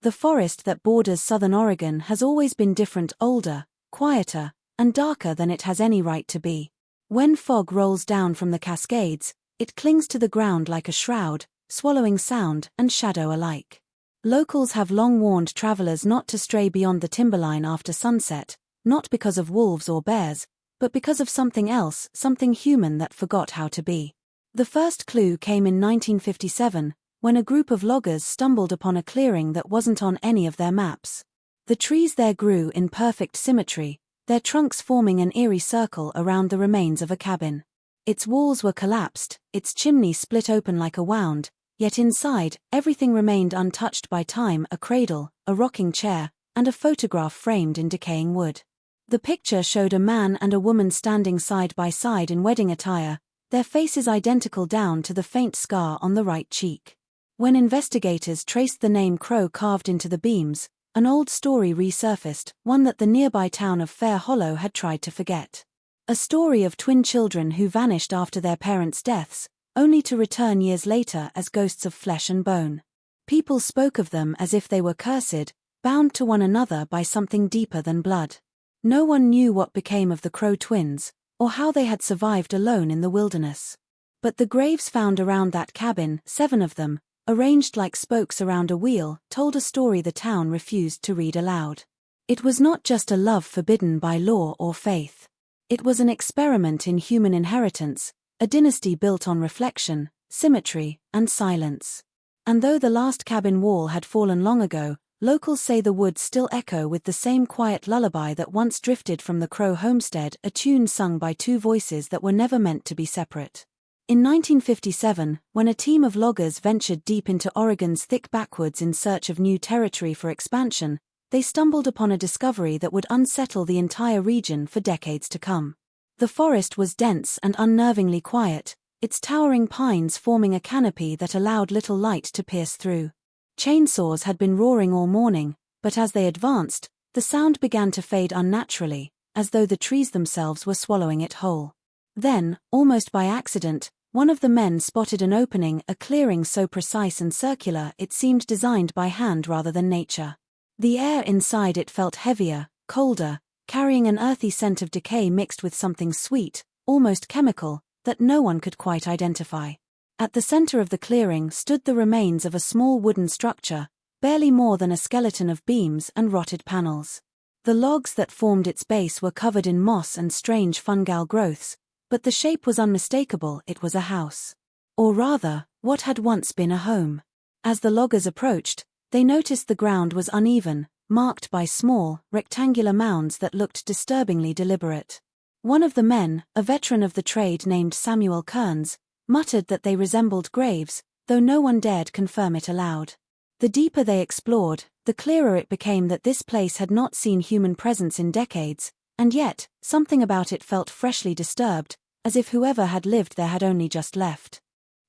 The forest that borders southern Oregon has always been different, older, quieter, and darker than it has any right to be. When fog rolls down from the Cascades, it clings to the ground like a shroud, swallowing sound and shadow alike. Locals have long warned travelers not to stray beyond the timberline after sunset, not because of wolves or bears, but because of something else, something human that forgot how to be. The first clue came in 1957, when a group of loggers stumbled upon a clearing that wasn't on any of their maps. The trees there grew in perfect symmetry, their trunks forming an eerie circle around the remains of a cabin. Its walls were collapsed, its chimney split open like a wound, yet inside, everything remained untouched by time: a cradle, a rocking chair, and a photograph framed in decaying wood. The picture showed a man and a woman standing side by side in wedding attire, their faces identical down to the faint scar on the right cheek. When investigators traced the name Crowe carved into the beams, an old story resurfaced, one that the nearby town of Fair Hollow had tried to forget. A story of twin children who vanished after their parents' deaths, only to return years later as ghosts of flesh and bone. People spoke of them as if they were cursed, bound to one another by something deeper than blood. No one knew what became of the Crowe twins, or how they had survived alone in the wilderness. But the graves found around that cabin, 7 of them, arranged like spokes around a wheel, told a story the town refused to read aloud. It was not just a love forbidden by law or faith. It was an experiment in human inheritance, a dynasty built on reflection, symmetry, and silence. And though the last cabin wall had fallen long ago, locals say the woods still echo with the same quiet lullaby that once drifted from the Crowe homestead, a tune sung by 2 voices that were never meant to be separate. In 1957, when a team of loggers ventured deep into Oregon's thick backwoods in search of new territory for expansion, they stumbled upon a discovery that would unsettle the entire region for decades to come. The forest was dense and unnervingly quiet, its towering pines forming a canopy that allowed little light to pierce through. Chainsaws had been roaring all morning, but as they advanced, the sound began to fade unnaturally, as though the trees themselves were swallowing it whole. Then, almost by accident, one of the men spotted an opening, a clearing so precise and circular it seemed designed by hand rather than nature. The air inside it felt heavier, colder, carrying an earthy scent of decay mixed with something sweet, almost chemical, that no one could quite identify. At the center of the clearing stood the remains of a small wooden structure, barely more than a skeleton of beams and rotted panels. The logs that formed its base were covered in moss and strange fungal growths, but the shape was unmistakable: it was a house. Or rather, what had once been a home. As the loggers approached, they noticed the ground was uneven, marked by small, rectangular mounds that looked disturbingly deliberate. One of the men, a veteran of the trade named Samuel Kearns, muttered that they resembled graves, though no one dared confirm it aloud. The deeper they explored, the clearer it became that this place had not seen human presence in decades, and yet, something about it felt freshly disturbed, as if whoever had lived there had only just left.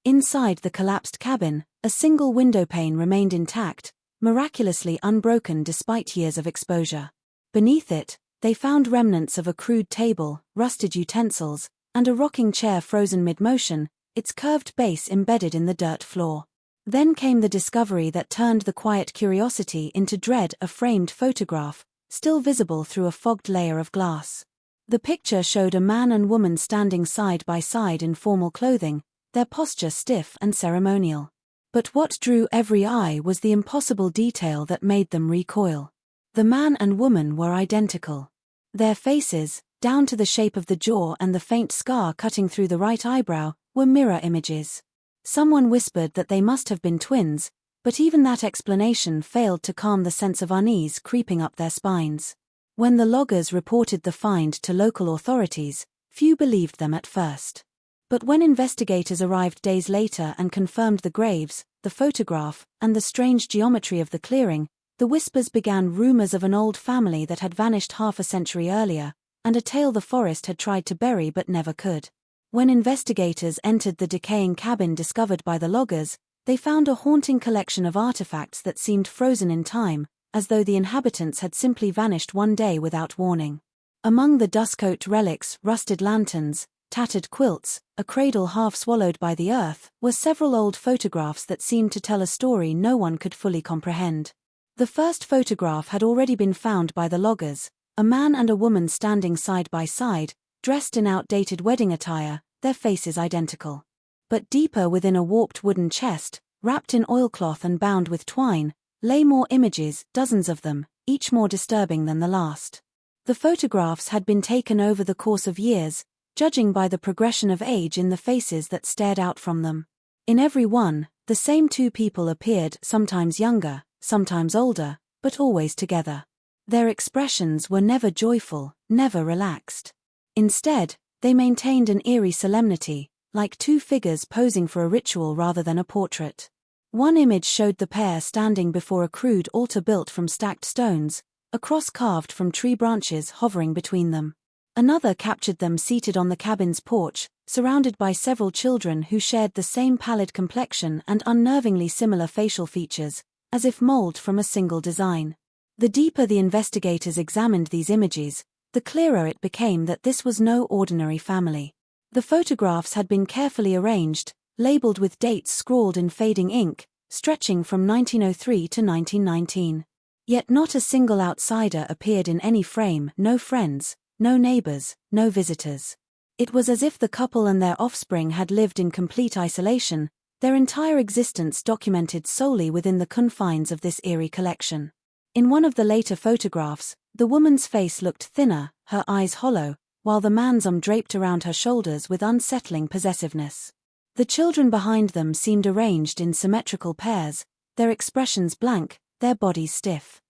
Inside the collapsed cabin, a single windowpane remained intact, miraculously unbroken despite years of exposure. Beneath it, they found remnants of a crude table, rusted utensils, and a rocking chair frozen mid-motion, its curved base embedded in the dirt floor. Then came the discovery that turned the quiet curiosity into dread: a framed photograph, still visible through a fogged layer of glass. The picture showed a man and woman standing side by side in formal clothing, their posture stiff and ceremonial. But what drew every eye was the impossible detail that made them recoil. The man and woman were identical. Their faces, down to the shape of the jaw and the faint scar cutting through the right eyebrow, were mirror images. Someone whispered that they must have been twins, but even that explanation failed to calm the sense of unease creeping up their spines. When the loggers reported the find to local authorities, few believed them at first. But when investigators arrived days later and confirmed the graves, the photograph, and the strange geometry of the clearing, the whispers began: rumors of an old family that had vanished half a century earlier, and a tale the forest had tried to bury but never could. When investigators entered the decaying cabin discovered by the loggers, they found a haunting collection of artifacts that seemed frozen in time, as though the inhabitants had simply vanished one day without warning. Among the dustcoat relics, rusted lanterns, tattered quilts, a cradle half swallowed by the earth, were several old photographs that seemed to tell a story no one could fully comprehend. The first photograph had already been found by the loggers, a man and a woman standing side by side, dressed in outdated wedding attire, their faces identical. But deeper within a warped wooden chest, wrapped in oilcloth and bound with twine, lay more images, dozens of them, each more disturbing than the last. The photographs had been taken over the course of years, judging by the progression of age in the faces that stared out from them. In every one, the same two people appeared, sometimes younger, sometimes older, but always together. Their expressions were never joyful, never relaxed. Instead, they maintained an eerie solemnity, like two figures posing for a ritual rather than a portrait. One image showed the pair standing before a crude altar built from stacked stones, a cross carved from tree branches hovering between them. Another captured them seated on the cabin's porch, surrounded by several children who shared the same pallid complexion and unnervingly similar facial features, as if molded from a single design. The deeper the investigators examined these images, the clearer it became that this was no ordinary family. The photographs had been carefully arranged, labeled with dates scrawled in fading ink, stretching from 1903 to 1919. Yet not a single outsider appeared in any frame, no friends, no neighbors, no visitors. It was as if the couple and their offspring had lived in complete isolation, their entire existence documented solely within the confines of this eerie collection. In one of the later photographs, the woman's face looked thinner, her eyes hollow, while the man's arm draped around her shoulders with unsettling possessiveness. The children behind them seemed arranged in symmetrical pairs, their expressions blank, their bodies stiff.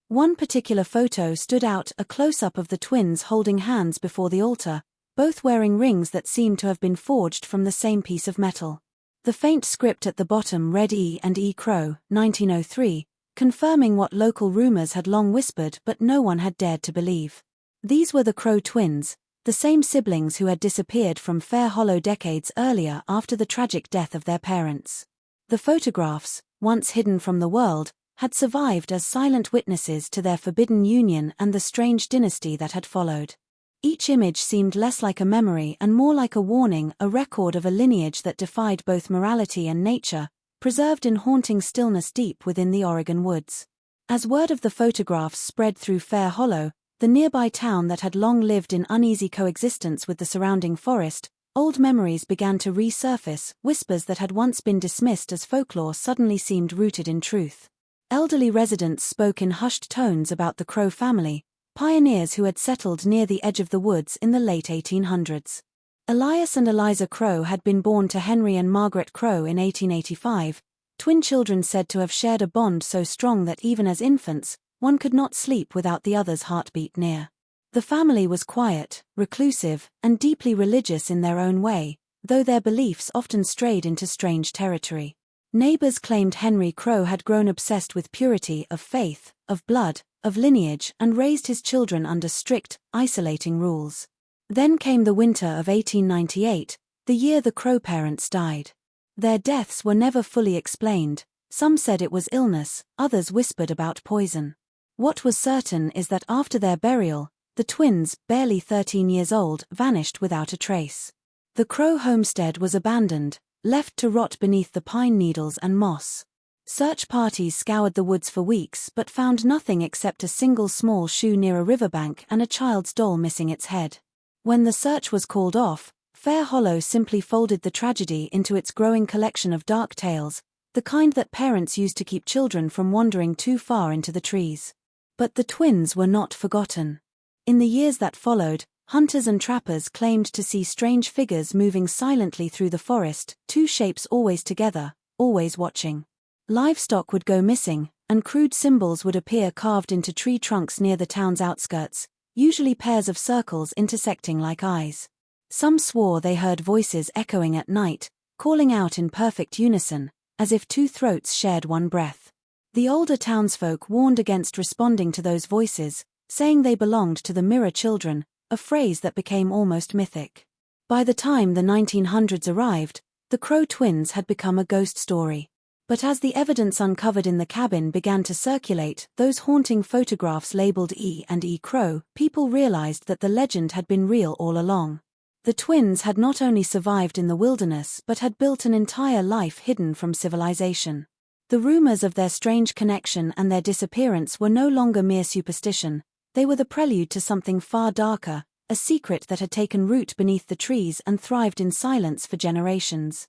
One particular photo stood out, a close-up of the twins holding hands before the altar, both wearing rings that seemed to have been forged from the same piece of metal. The faint script at the bottom read E and E Crowe, 1903, confirming what local rumors had long whispered but no one had dared to believe. These were the Crowe twins, the same siblings who had disappeared from Fair Hollow decades earlier after the tragic death of their parents. The photographs, once hidden from the world, had survived as silent witnesses to their forbidden union and the strange dynasty that had followed. Each image seemed less like a memory and more like a warning, a record of a lineage that defied both morality and nature, preserved in haunting stillness deep within the Oregon woods. As word of the photographs spread through Fair Hollow, the nearby town that had long lived in uneasy coexistence with the surrounding forest, old memories began to resurface, whispers that had once been dismissed as folklore suddenly seemed rooted in truth. Elderly residents spoke in hushed tones about the Crowe family, pioneers who had settled near the edge of the woods in the late 1800s. Elias and Eliza Crowe had been born to Henry and Margaret Crowe in 1885, twin children said to have shared a bond so strong that even as infants, one could not sleep without the other's heartbeat near. The family was quiet, reclusive, and deeply religious in their own way, though their beliefs often strayed into strange territory. Neighbors claimed Henry Crowe had grown obsessed with purity of faith, of blood, of lineage, and raised his children under strict, isolating rules. Then came the winter of 1898, the year the Crowe parents died. Their deaths were never fully explained. Some said it was illness, others whispered about poison. What was certain is that after their burial, the twins, barely 13 years old, vanished without a trace. The Crowe homestead was abandoned, left to rot beneath the pine needles and moss. Search parties scoured the woods for weeks but found nothing except a single small shoe near a riverbank and a child's doll missing its head. When the search was called off, Fair Hollow simply folded the tragedy into its growing collection of dark tales, the kind that parents used to keep children from wandering too far into the trees. But the twins were not forgotten. In the years that followed, hunters and trappers claimed to see strange figures moving silently through the forest, two shapes always together, always watching. Livestock would go missing, and crude symbols would appear carved into tree trunks near the town's outskirts, usually pairs of circles intersecting like eyes. Some swore they heard voices echoing at night, calling out in perfect unison, as if two throats shared one breath. The older townsfolk warned against responding to those voices, saying they belonged to the mirror children, a phrase that became almost mythic. By the time the 1900s arrived, the Crowe twins had become a ghost story. But as the evidence uncovered in the cabin began to circulate, those haunting photographs labeled E and E Crowe, people realized that the legend had been real all along. The twins had not only survived in the wilderness but had built an entire life hidden from civilization. The rumors of their strange connection and their disappearance were no longer mere superstition, they were the prelude to something far darker, a secret that had taken root beneath the trees and thrived in silence for generations.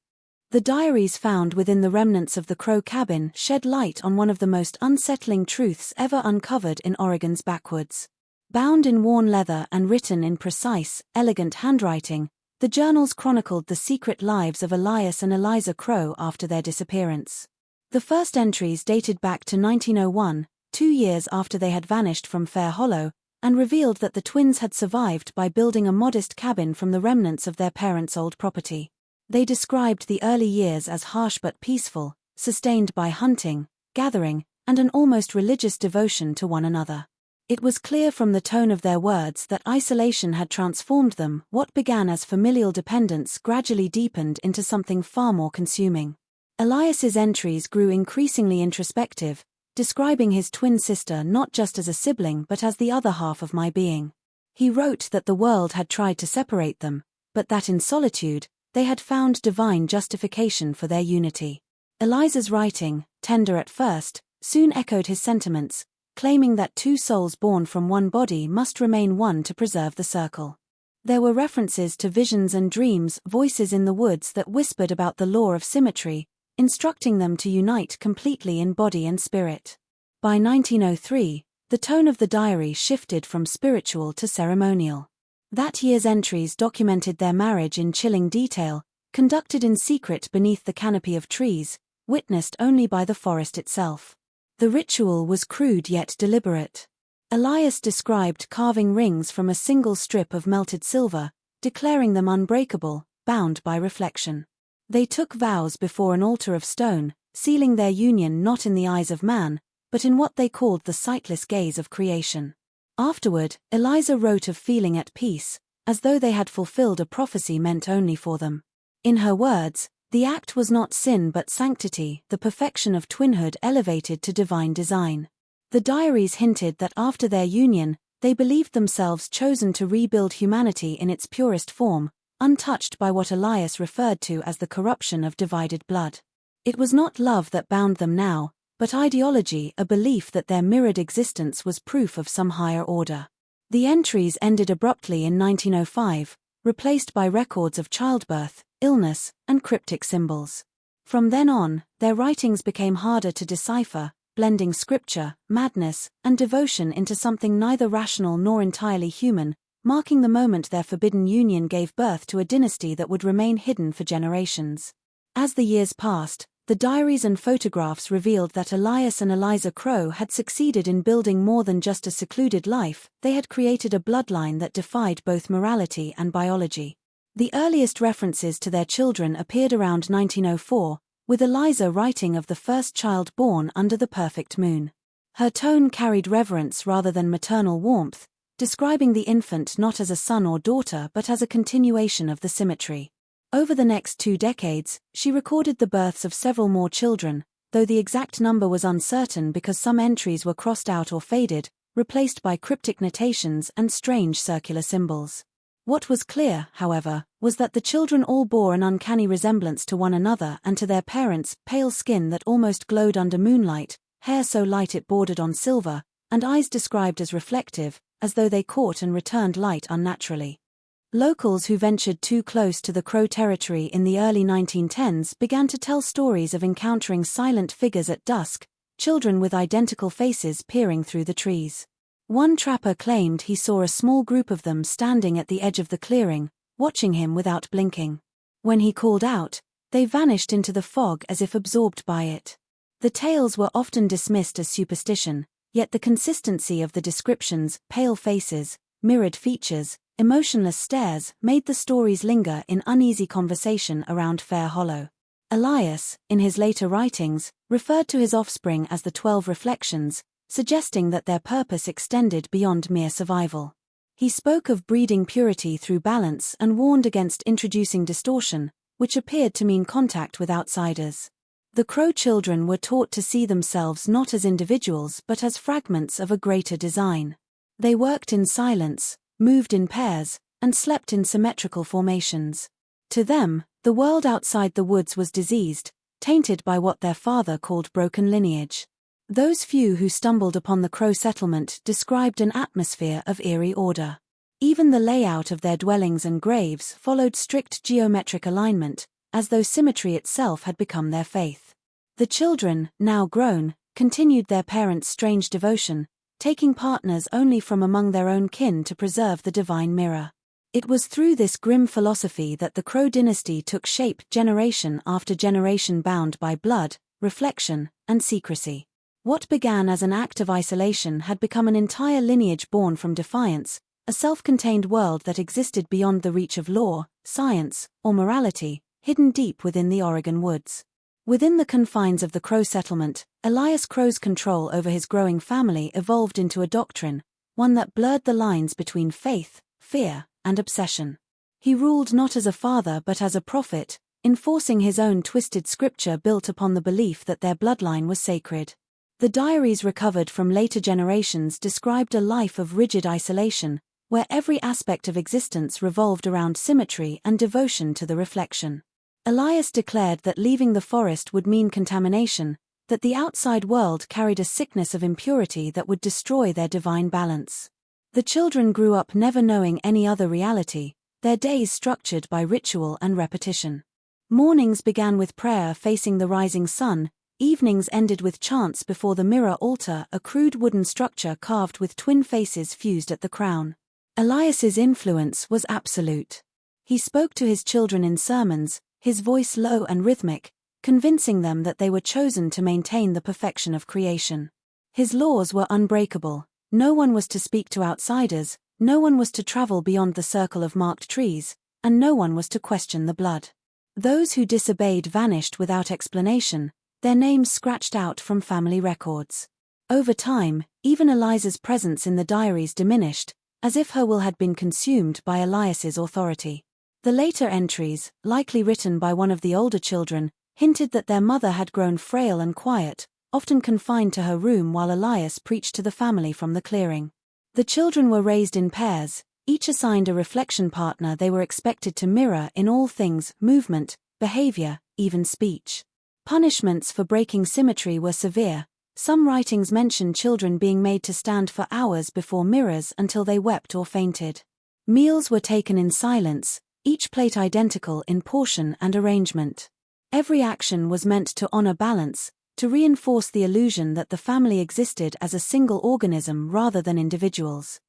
The diaries found within the remnants of the Crowe cabin shed light on one of the most unsettling truths ever uncovered in Oregon's backwoods. Bound in worn leather and written in precise, elegant handwriting, the journals chronicled the secret lives of Elias and Eliza Crowe after their disappearance. The first entries dated back to 1901, 2 years after they had vanished from Fair Hollow, and revealed that the twins had survived by building a modest cabin from the remnants of their parents' old property. They described the early years as harsh but peaceful, sustained by hunting, gathering, and an almost religious devotion to one another. It was clear from the tone of their words that isolation had transformed them. What began as familial dependence gradually deepened into something far more consuming. Elias's entries grew increasingly introspective, describing his twin sister not just as a sibling but as the other half of my being. He wrote that the world had tried to separate them, but that in solitude, they had found divine justification for their unity. Eliza's writing, tender at first, soon echoed his sentiments, claiming that two souls born from one body must remain one to preserve the circle. There were references to visions and dreams, voices in the woods that whispered about the law of symmetry, instructing them to unite completely in body and spirit. By 1903, the tone of the diary shifted from spiritual to ceremonial. That year's entries documented their marriage in chilling detail, conducted in secret beneath the canopy of trees, witnessed only by the forest itself. The ritual was crude yet deliberate. Elias described carving rings from a single strip of melted silver, declaring them unbreakable, bound by reflection. They took vows before an altar of stone, sealing their union not in the eyes of man, but in what they called the sightless gaze of creation. Afterward, Eliza wrote of feeling at peace, as though they had fulfilled a prophecy meant only for them. In her words, the act was not sin but sanctity, the perfection of twinhood elevated to divine design. The diaries hinted that after their union, they believed themselves chosen to rebuild humanity in its purest form, untouched by what Elias referred to as the corruption of divided blood. It was not love that bound them now, but ideology, a belief that their mirrored existence was proof of some higher order. The entries ended abruptly in 1905, replaced by records of childbirth, illness, and cryptic symbols. From then on, their writings became harder to decipher, blending scripture, madness, and devotion into something neither rational nor entirely human, marking the moment their forbidden union gave birth to a dynasty that would remain hidden for generations. As the years passed, the diaries and photographs revealed that Elias and Eliza Crowe had succeeded in building more than just a secluded life. They had created a bloodline that defied both morality and biology. The earliest references to their children appeared around 1904, with Eliza writing of the first child born under the perfect moon. Her tone carried reverence rather than maternal warmth, describing the infant not as a son or daughter but as a continuation of the symmetry. Over the next 2 decades, she recorded the births of several more children, though the exact number was uncertain because some entries were crossed out or faded, replaced by cryptic notations and strange circular symbols. What was clear, however, was that the children all bore an uncanny resemblance to one another and to their parents, pale skin that almost glowed under moonlight, hair so light it bordered on silver, and eyes described as reflective, as though they caught and returned light unnaturally. Locals who ventured too close to the Crowe territory in the early 1910s began to tell stories of encountering silent figures at dusk, children with identical faces peering through the trees. One trapper claimed he saw a small group of them standing at the edge of the clearing, watching him without blinking. When he called out, they vanished into the fog as if absorbed by it. The tales were often dismissed as superstition, yet the consistency of the descriptions, pale faces, mirrored features, emotionless stares, made the stories linger in uneasy conversation around Fair Hollow. Elias, in his later writings, referred to his offspring as the 12 reflections, suggesting that their purpose extended beyond mere survival. He spoke of breeding purity through balance and warned against introducing distortion, which appeared to mean contact with outsiders. The Crowe children were taught to see themselves not as individuals but as fragments of a greater design. They worked in silence, moved in pairs, and slept in symmetrical formations. To them, the world outside the woods was diseased, tainted by what their father called broken lineage. Those few who stumbled upon the Crow settlement described an atmosphere of eerie order. Even the layout of their dwellings and graves followed strict geometric alignment, as though symmetry itself had become their faith. The children, now grown, continued their parents' strange devotion, taking partners only from among their own kin to preserve the divine mirror. It was through this grim philosophy that the Crow dynasty took shape generation after generation, bound by blood, reflection, and secrecy. What began as an act of isolation had become an entire lineage born from defiance, a self-contained world that existed beyond the reach of law, science, or morality, hidden deep within the Oregon woods. Within the confines of the Crow settlement, Elias Crowe's control over his growing family evolved into a doctrine, one that blurred the lines between faith, fear, and obsession. He ruled not as a father but as a prophet, enforcing his own twisted scripture built upon the belief that their bloodline was sacred. The diaries recovered from later generations described a life of rigid isolation, where every aspect of existence revolved around symmetry and devotion to the reflection. Elias declared that leaving the forest would mean contamination, that the outside world carried a sickness of impurity that would destroy their divine balance. The children grew up never knowing any other reality, their days structured by ritual and repetition. Mornings began with prayer facing the rising sun, evenings ended with chants before the mirror altar, a crude wooden structure carved with twin faces fused at the crown. Elias's influence was absolute. He spoke to his children in sermons, his voice low and rhythmic, convincing them that they were chosen to maintain the perfection of creation. His laws were unbreakable. No one was to speak to outsiders, no one was to travel beyond the circle of marked trees, and no one was to question the blood. Those who disobeyed vanished without explanation, their names scratched out from family records. Over time, even Eliza's presence in the diaries diminished, as if her will had been consumed by Elias's authority. The later entries, likely written by one of the older children, hinted that their mother had grown frail and quiet, often confined to her room while Elias preached to the family from the clearing. The children were raised in pairs, each assigned a reflection partner they were expected to mirror in all things, movement, behavior, even speech. Punishments for breaking symmetry were severe. Some writings mention children being made to stand for hours before mirrors until they wept or fainted. Meals were taken in silence, each plate identical in portion and arrangement. Every action was meant to honor balance, to reinforce the illusion that the family existed as a single organism rather than individuals.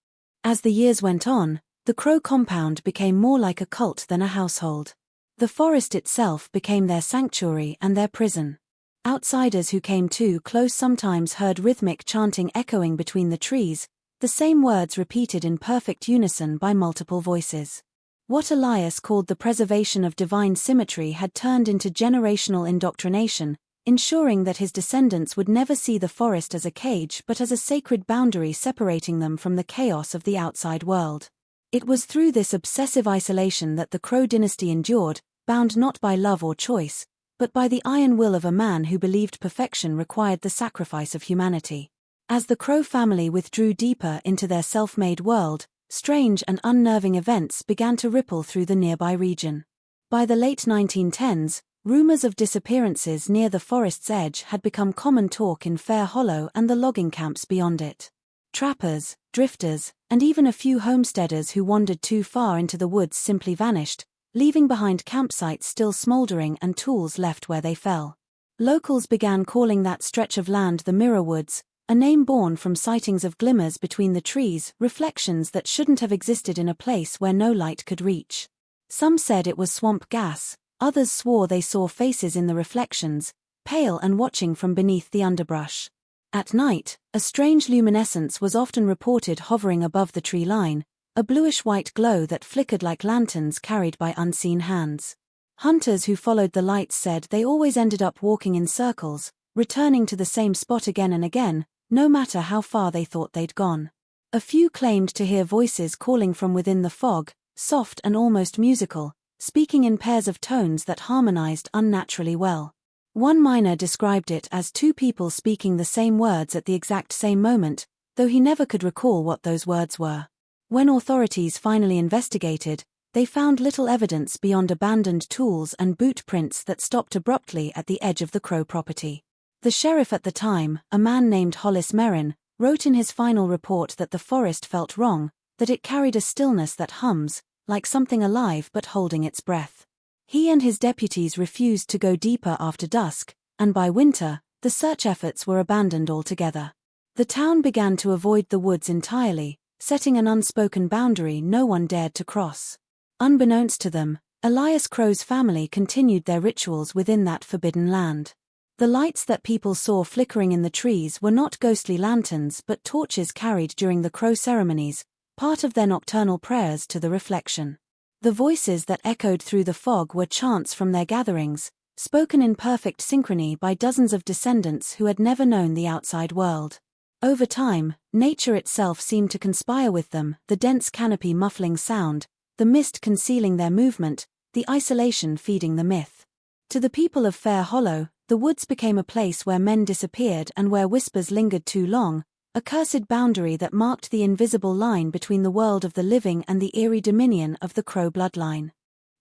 As the years went on, the Crow compound became more like a cult than a household. The forest itself became their sanctuary and their prison. Outsiders who came too close sometimes heard rhythmic chanting echoing between the trees, the same words repeated in perfect unison by multiple voices. What Elias called the preservation of divine symmetry had turned into generational indoctrination, ensuring that his descendants would never see the forest as a cage but as a sacred boundary separating them from the chaos of the outside world. It was through this obsessive isolation that the Crow dynasty endured, bound not by love or choice, but by the iron will of a man who believed perfection required the sacrifice of humanity. As the Crow family withdrew deeper into their self-made world, strange and unnerving events began to ripple through the nearby region. By the late 1910s, rumors of disappearances near the forest's edge had become common talk in Fair Hollow and the logging camps beyond it. Trappers, drifters, and even a few homesteaders who wandered too far into the woods simply vanished, leaving behind campsites still smoldering and tools left where they fell. Locals began calling that stretch of land the Mirror Woods, a name born from sightings of glimmers between the trees, reflections that shouldn't have existed in a place where no light could reach. Some said it was swamp gas, others swore they saw faces in the reflections, pale and watching from beneath the underbrush. At night, a strange luminescence was often reported hovering above the tree line, a bluish-white glow that flickered like lanterns carried by unseen hands. Hunters who followed the lights said they always ended up walking in circles, returning to the same spot again and again, no matter how far they thought they'd gone. A few claimed to hear voices calling from within the fog, soft and almost musical, speaking in pairs of tones that harmonized unnaturally well. One miner described it as two people speaking the same words at the exact same moment, though he never could recall what those words were. When authorities finally investigated, They found little evidence beyond abandoned tools and boot prints that stopped abruptly at the edge of the Crowe property. The sheriff at the time, a man named Hollis Merrin, wrote in his final report that the forest felt wrong, that it carried a stillness that hums, like something alive but holding its breath. He and his deputies refused to go deeper after dusk, and by winter, the search efforts were abandoned altogether. The town began to avoid the woods entirely, setting an unspoken boundary no one dared to cross. Unbeknownst to them, Elias Crowe's family continued their rituals within that forbidden land. The lights that people saw flickering in the trees were not ghostly lanterns but torches carried during the Crowe ceremonies, part of their nocturnal prayers to the reflection. The voices that echoed through the fog were chants from their gatherings, spoken in perfect synchrony by dozens of descendants who had never known the outside world. Over time, nature itself seemed to conspire with them, the dense canopy muffling sound, the mist concealing their movement, the isolation feeding the myth. To the people of Fair Hollow, the woods became a place where men disappeared and where whispers lingered too long, a cursed boundary that marked the invisible line between the world of the living and the eerie dominion of the Crowe bloodline.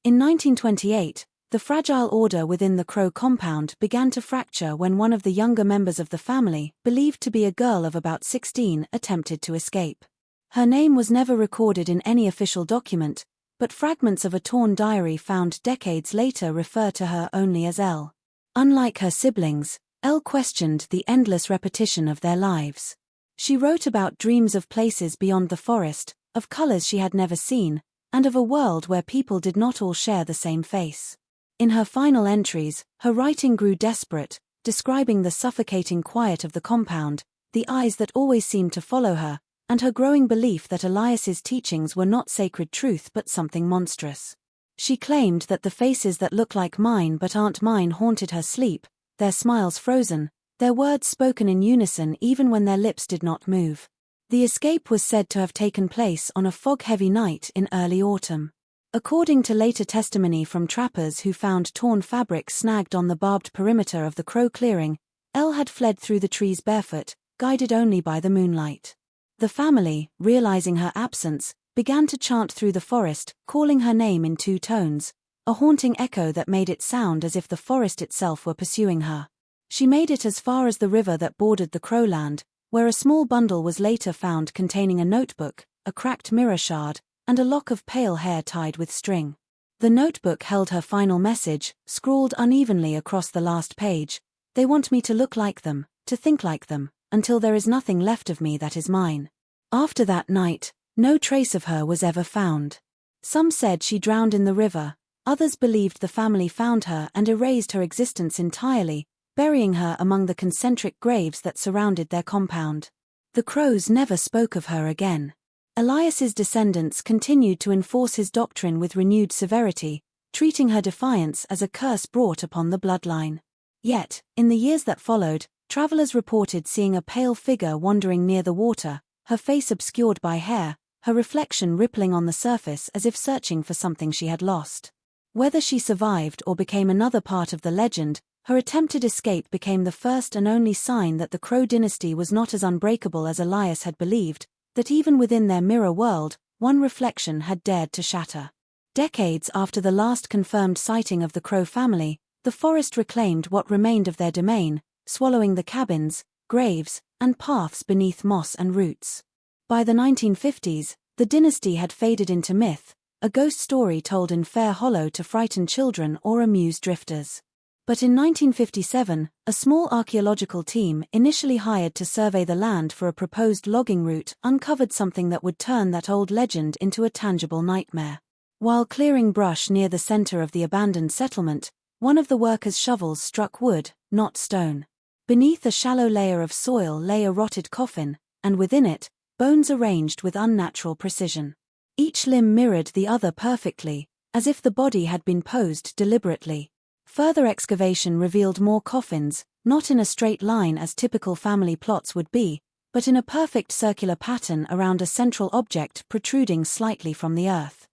In 1928, the fragile order within the Crowe compound began to fracture when one of the younger members of the family, believed to be a girl of about 16, attempted to escape. Her name was never recorded in any official document, but fragments of a torn diary found decades later refer to her only as Elle. Unlike her siblings, Elle questioned the endless repetition of their lives. She wrote about dreams of places beyond the forest, of colors she had never seen, and of a world where people did not all share the same face. In her final entries, her writing grew desperate, describing the suffocating quiet of the compound, the eyes that always seemed to follow her, and her growing belief that Elias's teachings were not sacred truth but something monstrous. She claimed that the faces that look like mine but aren't mine haunted her sleep, their smiles frozen, their words spoken in unison even when their lips did not move. The escape was said to have taken place on a fog-heavy night in early autumn. According to later testimony from trappers who found torn fabric snagged on the barbed perimeter of the Crowe clearing, Elle had fled through the trees barefoot, guided only by the moonlight. The family, realizing her absence, began to chant through the forest, calling her name in two tones, a haunting echo that made it sound as if the forest itself were pursuing her. She made it as far as the river that bordered the Crowe land, where a small bundle was later found containing a notebook, a cracked mirror shard, and a lock of pale hair tied with string. The notebook held her final message, scrawled unevenly across the last page: "They want me to look like them, to think like them, until there is nothing left of me that is mine." After that night, no trace of her was ever found. Some said she drowned in the river, others believed the family found her and erased her existence entirely, burying her among the concentric graves that surrounded their compound. The Crowes never spoke of her again. Elias's descendants continued to enforce his doctrine with renewed severity, treating her defiance as a curse brought upon the bloodline. Yet, in the years that followed, travelers reported seeing a pale figure wandering near the water, her face obscured by hair, her reflection rippling on the surface as if searching for something she had lost. Whether she survived or became another part of the legend, her attempted escape became the first and only sign that the Crowe dynasty was not as unbreakable as Elias had believed, that even within their mirror world, one reflection had dared to shatter. Decades after the last confirmed sighting of the Crowe family, the forest reclaimed what remained of their domain, swallowing the cabins, graves, and paths beneath moss and roots. By the 1950s, the dynasty had faded into myth, a ghost story told in Fair Hollow to frighten children or amuse drifters. But in 1957, a small archaeological team, initially hired to survey the land for a proposed logging route, uncovered something that would turn that old legend into a tangible nightmare. While clearing brush near the center of the abandoned settlement, one of the workers' shovels struck wood, not stone. Beneath a shallow layer of soil lay a rotted coffin, and within it, bones arranged with unnatural precision. Each limb mirrored the other perfectly, as if the body had been posed deliberately. Further excavation revealed more coffins, not in a straight line as typical family plots would be, but in a perfect circular pattern around a central object protruding slightly from the earth.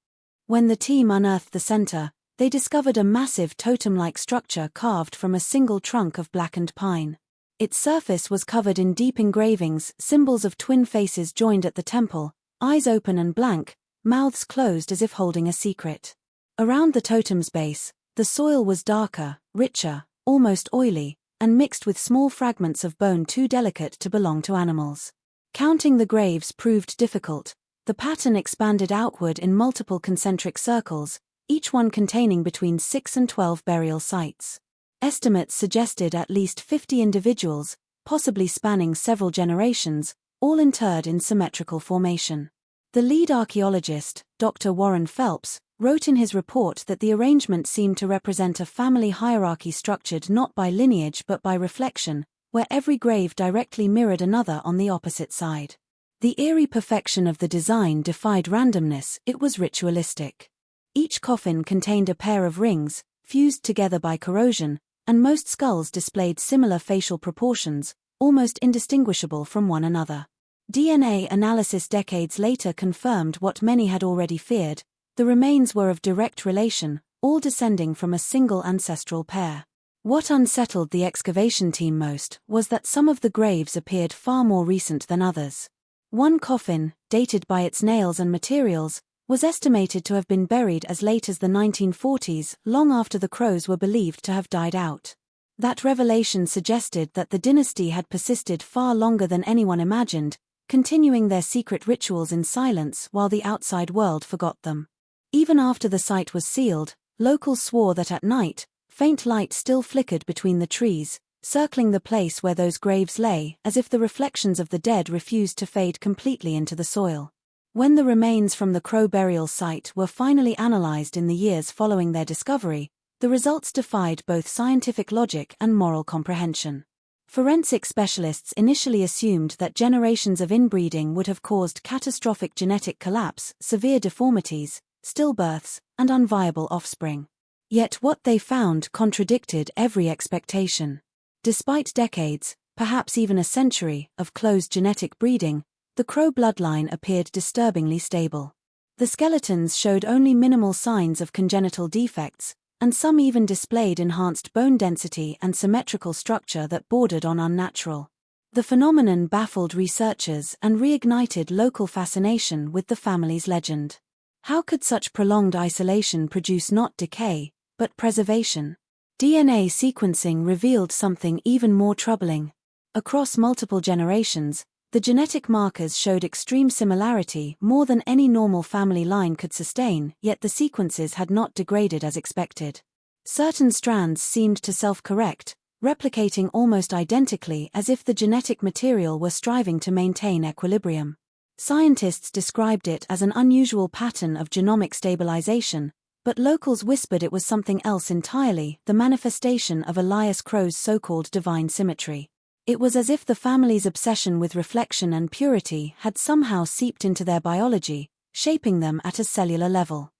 When the team unearthed the center, they discovered a massive totem-like structure carved from a single trunk of blackened pine. Its surface was covered in deep engravings, symbols of twin faces joined at the temple, eyes open and blank, mouths closed as if holding a secret. Around the totem's base, the soil was darker, richer, almost oily, and mixed with small fragments of bone too delicate to belong to animals. Counting the graves proved difficult. The pattern expanded outward in multiple concentric circles, each one containing between 6 and 12 burial sites. Estimates suggested at least 50 individuals, possibly spanning several generations, all interred in symmetrical formation. The lead archaeologist, Dr. Warren Phelps, wrote in his report that the arrangement seemed to represent a family hierarchy structured not by lineage but by reflection, where every grave directly mirrored another on the opposite side. The eerie perfection of the design defied randomness. It was ritualistic. Each coffin contained a pair of rings, fused together by corrosion, and most skulls displayed similar facial proportions, almost indistinguishable from one another. DNA analysis decades later confirmed what many had already feared: the remains were of direct relation, all descending from a single ancestral pair. What unsettled the excavation team most was that some of the graves appeared far more recent than others. One coffin, dated by its nails and materials, was estimated to have been buried as late as the 1940s, long after the Crowes were believed to have died out. That revelation suggested that the dynasty had persisted far longer than anyone imagined, continuing their secret rituals in silence while the outside world forgot them. Even after the site was sealed, locals swore that at night, faint light still flickered between the trees, circling the place where those graves lay, as if the reflections of the dead refused to fade completely into the soil. When the remains from the Crowe burial site were finally analyzed in the years following their discovery, the results defied both scientific logic and moral comprehension. Forensic specialists initially assumed that generations of inbreeding would have caused catastrophic genetic collapse, severe deformities, stillbirths, and unviable offspring. Yet what they found contradicted every expectation. Despite decades, perhaps even a century, of closed genetic breeding, the Crowe bloodline appeared disturbingly stable. The skeletons showed only minimal signs of congenital defects, and some even displayed enhanced bone density and symmetrical structure that bordered on unnatural. The phenomenon baffled researchers and reignited local fascination with the family's legend. How could such prolonged isolation produce not decay, but preservation? DNA sequencing revealed something even more troubling. Across multiple generations, the genetic markers showed extreme similarity, more than any normal family line could sustain, yet the sequences had not degraded as expected. Certain strands seemed to self-correct, replicating almost identically as if the genetic material were striving to maintain equilibrium. Scientists described it as an unusual pattern of genomic stabilization, but locals whispered it was something else entirely, the manifestation of Elias Crowe's so-called divine symmetry. It was as if the family's obsession with reflection and purity had somehow seeped into their biology, shaping them at a cellular level.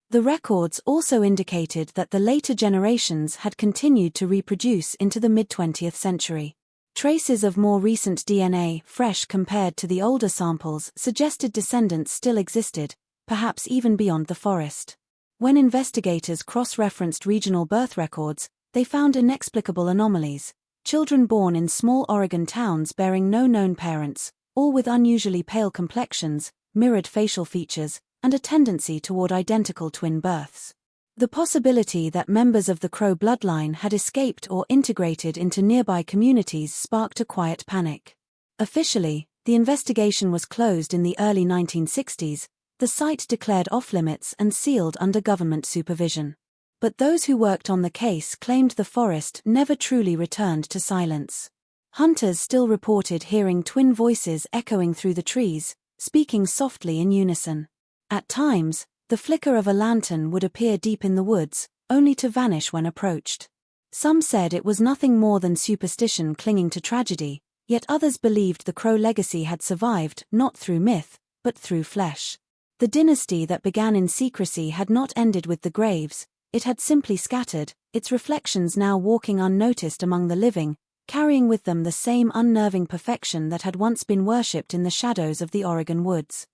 The records also indicated that the later generations had continued to reproduce into the mid-20th century. Traces of more recent DNA, fresh compared to the older samples, suggested descendants still existed, perhaps even beyond the forest. When investigators cross-referenced regional birth records, they found inexplicable anomalies. Children born in small Oregon towns bearing no known parents, all with unusually pale complexions, mirrored facial features, and a tendency toward identical twin births. The possibility that members of the Crowe bloodline had escaped or integrated into nearby communities sparked a quiet panic. Officially, the investigation was closed in the early 1960s, the site declared off-limits and sealed under government supervision. But those who worked on the case claimed the forest never truly returned to silence. Hunters still reported hearing twin voices echoing through the trees, speaking softly in unison. At times, the flicker of a lantern would appear deep in the woods, only to vanish when approached. Some said it was nothing more than superstition clinging to tragedy, yet others believed the Crowe legacy had survived not through myth, but through flesh. The dynasty that began in secrecy had not ended with the graves. It had simply scattered, its reflections now walking unnoticed among the living, carrying with them the same unnerving perfection that had once been worshipped in the shadows of the Oregon woods.